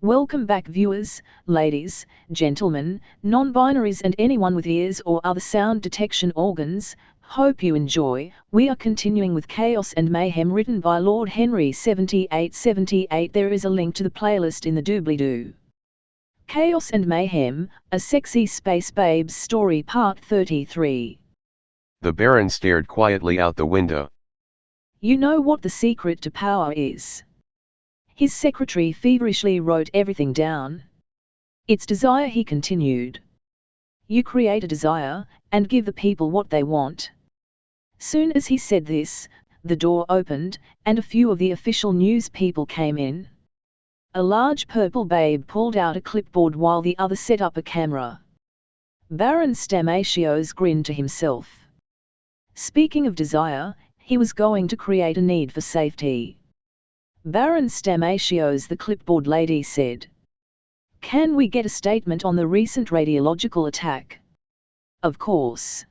Welcome back viewers, ladies, gentlemen, non-binaries and anyone with ears or other sound detection organs. Hope you enjoy. We are continuing with Chaos and Mayhem written by Lord Henry 7878. There is a link to the playlist in the doobly-doo. Chaos and Mayhem, a sexy space babes story part 33. The Baron stared quietly out the window. You know what the secret to power is? His secretary feverishly wrote everything down. It's desire, he continued. You create a desire, and give the people what they want. Soon as he said this, the door opened, and a few of the official news people came in. A large purple babe pulled out a clipboard while the other set up a camera. Baron Stamacios grinned to himself. Speaking of desire, he was going to create a need for safety. Baron Stamacios, the clipboard lady said. Can we get a statement on the recent radiological attack? Of course.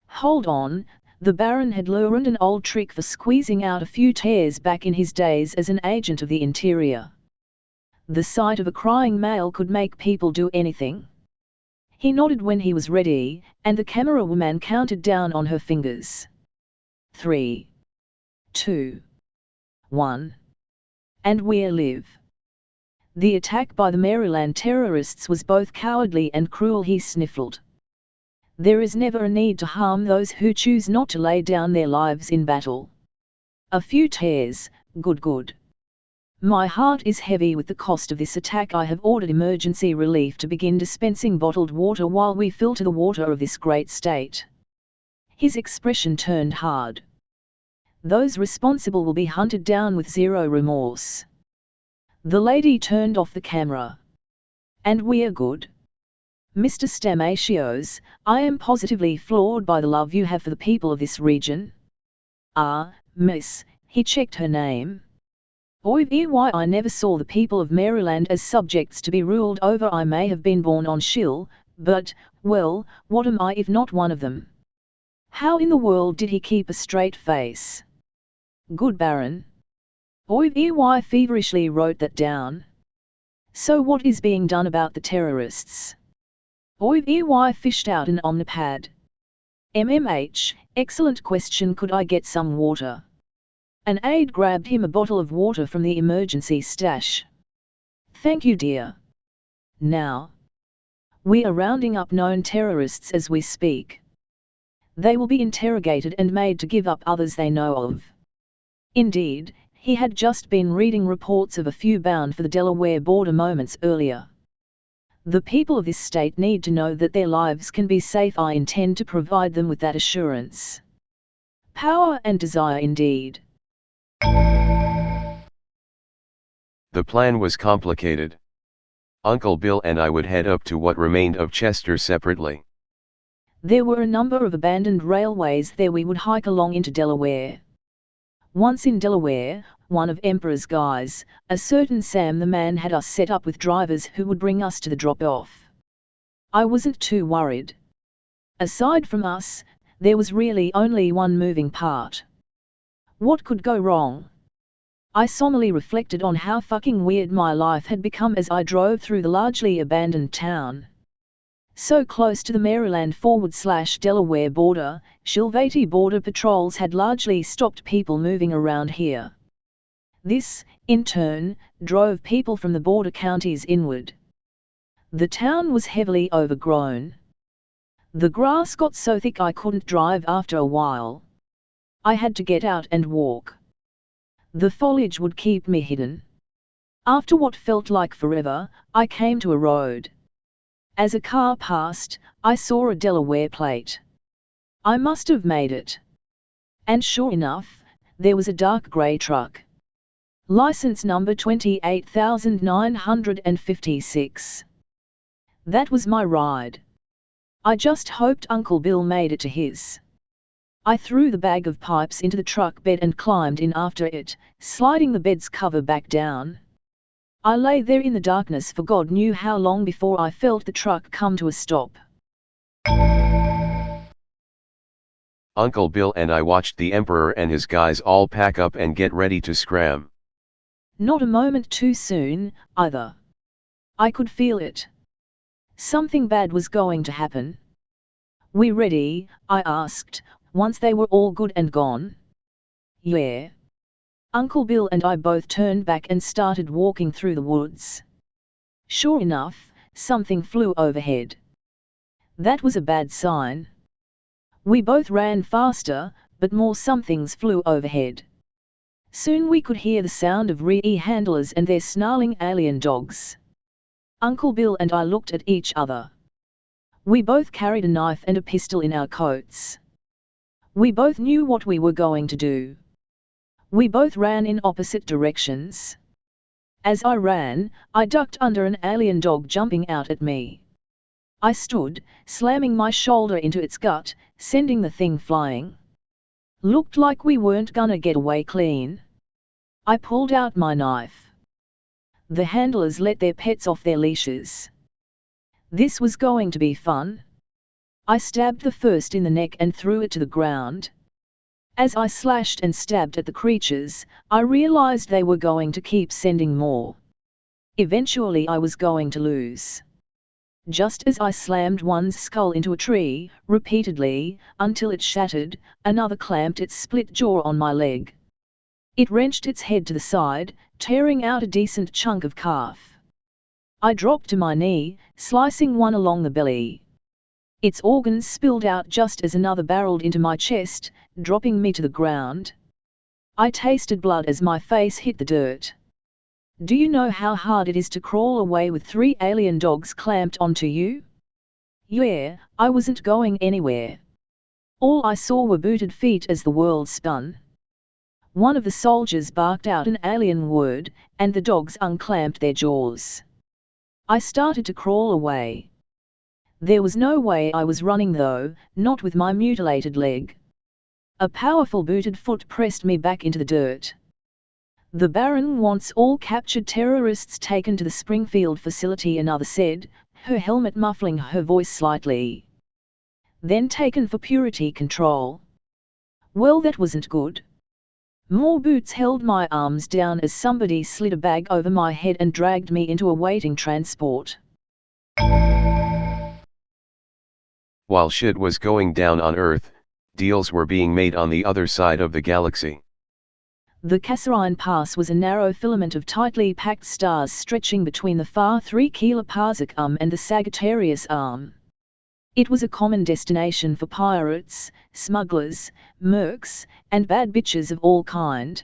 Hold on, the Baron had learned an old trick for squeezing out a few tears back in his days as an agent of the interior. The sight of a crying male could make people do anything. He nodded when he was ready, and the camera woman counted down on her fingers. 3, 2, 1. And we're live. The attack by the Maryland terrorists was both cowardly and cruel, he sniffled. There is never a need to harm those who choose not to lay down their lives in battle. A few tears, good. My heart is heavy with the cost of this attack. I have ordered emergency relief to begin dispensing bottled water while we filter the water of this great state. His expression turned hard. Those responsible will be hunted down with zero remorse. The lady turned off the camera. And we're good. Mr. Stamacios, I am positively floored by the love you have for the people of this region. Ah, miss, he checked her name. I never saw the people of Maryland as subjects to be ruled over. I may have been born on shill, but, well, what am I if not one of them? How in the world did he keep a straight face? Good Baron. I feverishly wrote that down. So what is being done about the terrorists? I fished out an omnipad. Excellent question. Could I get some water? An aide grabbed him a bottle of water from the emergency stash. Thank you, dear. Now. We are rounding up known terrorists as we speak. They will be interrogated and made to give up others they know of. Indeed, he had just been reading reports of a few bound for the Delaware border moments earlier. The people of this state need to know that their lives can be safe. I intend to provide them with that assurance. Power and desire indeed. The plan was complicated. Uncle Bill and I would head up to what remained of Chester separately. There were a number of abandoned railways there. We would hike along into Delaware. Once in Delaware, one of Emperor's guys, a certain Sam the man, had us set up with drivers who would bring us to the drop-off. I wasn't too worried. Aside from us, there was really only one moving part. What could go wrong? I solemnly reflected on how fucking weird my life had become as I drove through the largely abandoned town. So close to the Maryland/Delaware border, Shilvati border patrols had largely stopped people moving around here. This, in turn, drove people from the border counties inward. The town was heavily overgrown. The grass got so thick I couldn't drive after a while. I had to get out and walk. The foliage would keep me hidden. After what felt like forever, I came to a road. As a car passed, I saw a Delaware plate. I must have made it. And sure enough, there was a dark grey truck. License number 28,956. That was my ride. I just hoped Uncle Bill made it to his. I threw the bag of pipes into the truck bed and climbed in after it, sliding the bed's cover back down. I lay there in the darkness for God knew how long before I felt the truck come to a stop. Uncle Bill and I watched the Emperor and his guys all pack up and get ready to scram. Not a moment too soon, either. I could feel it. Something bad was going to happen. "We ready?" I asked, once they were all good and gone. "Yeah." Uncle Bill and I both turned back and started walking through the woods. Sure enough, something flew overhead. That was a bad sign. We both ran faster, but more somethings flew overhead. Soon we could hear the sound of re-handlers and their snarling alien dogs. Uncle Bill and I looked at each other. We both carried a knife and a pistol in our coats. We both knew what we were going to do. We both ran in opposite directions. As I ran, I ducked under an alien dog jumping out at me. I stood, slamming my shoulder into its gut, sending the thing flying. Looked like we weren't gonna get away clean. I pulled out my knife. The handlers let their pets off their leashes. This was going to be fun. I stabbed the first in the neck and threw it to the ground. As I slashed and stabbed at the creatures, I realized they were going to keep sending more. Eventually I was going to lose. Just as I slammed one's skull into a tree, repeatedly, until it shattered, another clamped its split jaw on my leg. It wrenched its head to the side, tearing out a decent chunk of calf. I dropped to my knee, slicing one along the belly. Its organs spilled out just as another barreled into my chest, dropping me to the ground. I tasted blood as my face hit the dirt. Do you know how hard it is to crawl away with 3 alien dogs clamped onto you? Yeah, I wasn't going anywhere. All I saw were booted feet as the world spun. One of the soldiers barked out an alien word, and the dogs unclamped their jaws. I started to crawl away. There was no way I was running though, not with my mutilated leg. A powerful booted foot pressed me back into the dirt. "The Baron wants all captured terrorists taken to the Springfield facility," another said, her helmet muffling her voice slightly. "Then taken for purity control." Well, that wasn't good. More boots held my arms down as somebody slid a bag over my head and dragged me into a waiting transport. While shit was going down on Earth, deals were being made on the other side of the galaxy. The Kasserine Pass was a narrow filament of tightly packed stars stretching between the far 3 kiloparsec and the Sagittarius arm. It was a common destination for pirates, smugglers, mercs, and bad bitches of all kind.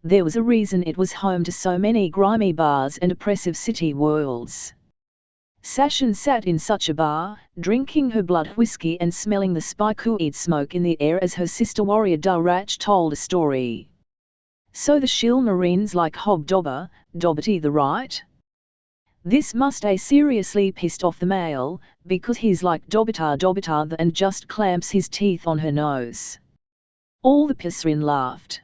There was a reason it was home to so many grimy bars and oppressive city worlds. Sashin sat in such a bar, drinking her blood whiskey and smelling the spikeweed smoke in the air as her sister warrior Darach told a story. "So the shill marines like Hobdobber, Dobberty the right? This must a seriously pissed off the male, because he's like Dobbitar the and just clamps his teeth on her nose." All the Pisrin laughed.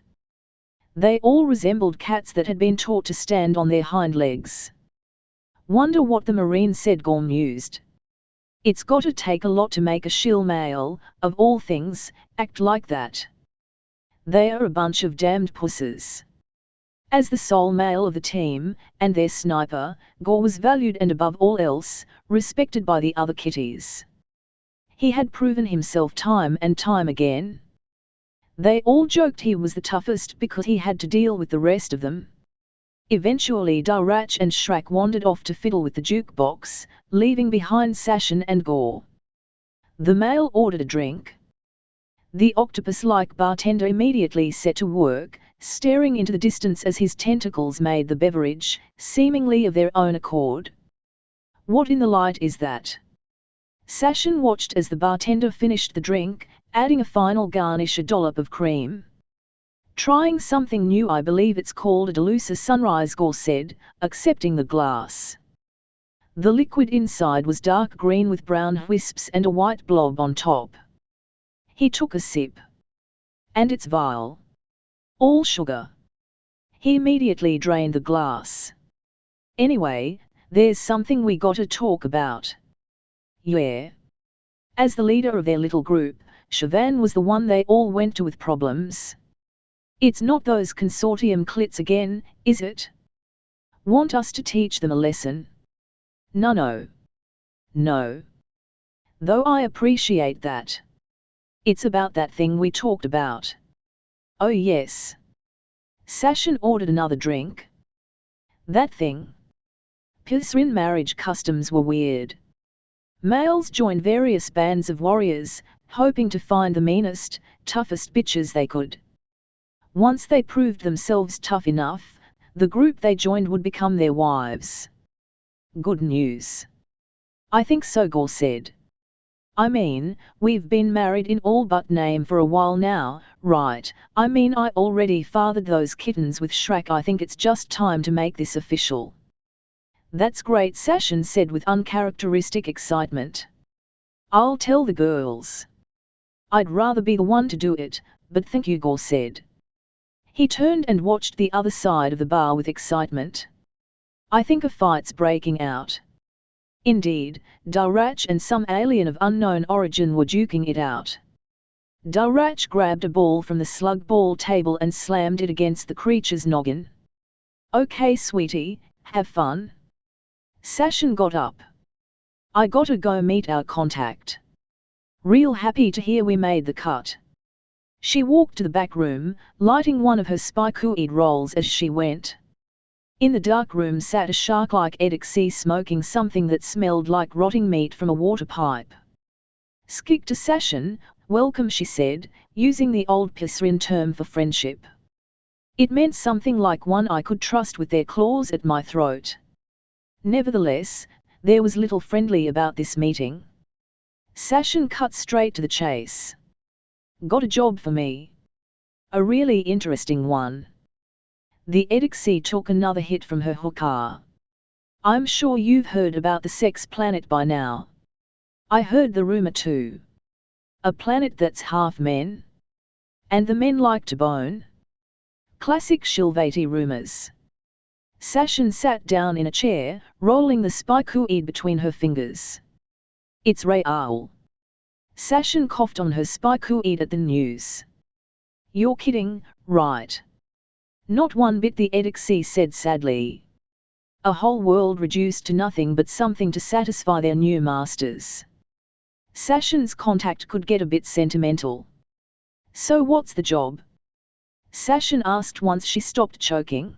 They all resembled cats that had been taught to stand on their hind legs. "Wonder what the marine said," Gorm mused. "It's gotta take a lot to make a shill male, of all things, act like that. They are a bunch of damned pusses." As the sole male of the team, and their sniper, Gore was valued and above all else, respected by the other kitties. He had proven himself time and time again. They all joked he was the toughest because he had to deal with the rest of them. Eventually Darach and Shrek wandered off to fiddle with the jukebox, leaving behind Sashin and Gore. The male ordered a drink. The octopus-like bartender immediately set to work, staring into the distance as his tentacles made the beverage, seemingly of their own accord. "What in the light is that?" Sashin watched as the bartender finished the drink, adding a final garnish, a dollop of cream. "Trying something new, I believe it's called a Delusa Sunrise," Gore said, accepting the glass. The liquid inside was dark green with brown wisps and a white blob on top. He took a sip. "And it's vile. All sugar." He immediately drained the glass. "Anyway, there's something we gotta talk about." "Yeah." As the leader of their little group, Siobhan was the one they all went to with problems. "It's not those consortium clits again, is it? Want us to teach them a lesson?" No. No. Though I appreciate that. It's about that thing we talked about. Oh yes. Sashin ordered another drink. That thing. Pizrin marriage customs were weird. Males joined various bands of warriors, hoping to find the meanest, toughest bitches they could. Once they proved themselves tough enough, the group they joined would become their wives. Good news. I think so, Gore said. I mean, we've been married in all but name for a while now, right? I mean, I already fathered those kittens with Shrek. I think it's just time to make this official. That's great, Sashin said with uncharacteristic excitement. I'll tell the girls. I'd rather be the one to do it, but thank you, Gore said. He turned and watched the other side of the bar with excitement. I think a fight's breaking out. Indeed, Darach and some alien of unknown origin were duking it out. Darach grabbed a ball from the slug ball table and slammed it against the creature's noggin. Okay, sweetie, have fun. Sashin got up. I gotta go meet our contact. Real happy to hear we made the cut. She walked to the back room, lighting one of her spikuid rolls as she went. In the dark room sat a shark-like Edixie smoking something that smelled like rotting meat from a water pipe. Skik to Sashin, welcome, she said, using the old Pizrin term for friendship. It meant something like one I could trust with their claws at my throat. Nevertheless, there was little friendly about this meeting. Sashin cut straight to the chase. Got a job for me. A really interesting one. The Edixie took another hit from her hookah. I'm sure you've heard about the sex planet by now. I heard the rumor too. A planet that's half men? And the men like to bone? Classic Shilvati rumors. Sashin sat down in a chair, rolling the spikuid between her fingers. It's real. Sashin coughed on her spikuid at the news. You're kidding, right? Not one bit, the Edixie said sadly. A whole world reduced to nothing but something to satisfy their new masters. Sashin's contact could get a bit sentimental. So what's the job? Sashin asked once she stopped choking.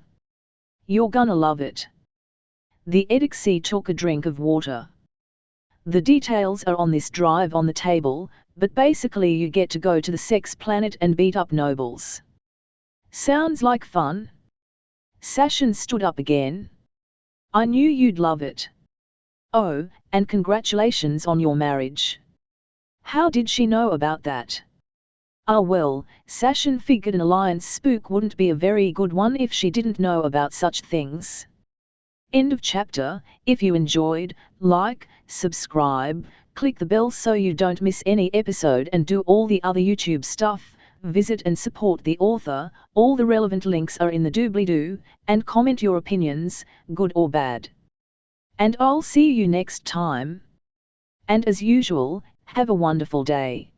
You're gonna love it. The Edixie took a drink of water. The details are on this drive on the table, but basically you get to go to the sex planet and beat up nobles. Sounds like fun. Sashin stood up again. I knew you'd love it. Oh, and congratulations on your marriage. How did she know about that? Ah well, Sashin figured an alliance spook wouldn't be a very good one if she didn't know about such things. End of chapter. If you enjoyed, like, subscribe, click the bell so you don't miss any episode and do all the other YouTube stuff. Visit and support the author, all the relevant links are in the doobly-doo, and comment your opinions, good or bad. And I'll see you next time. And as usual, have a wonderful day.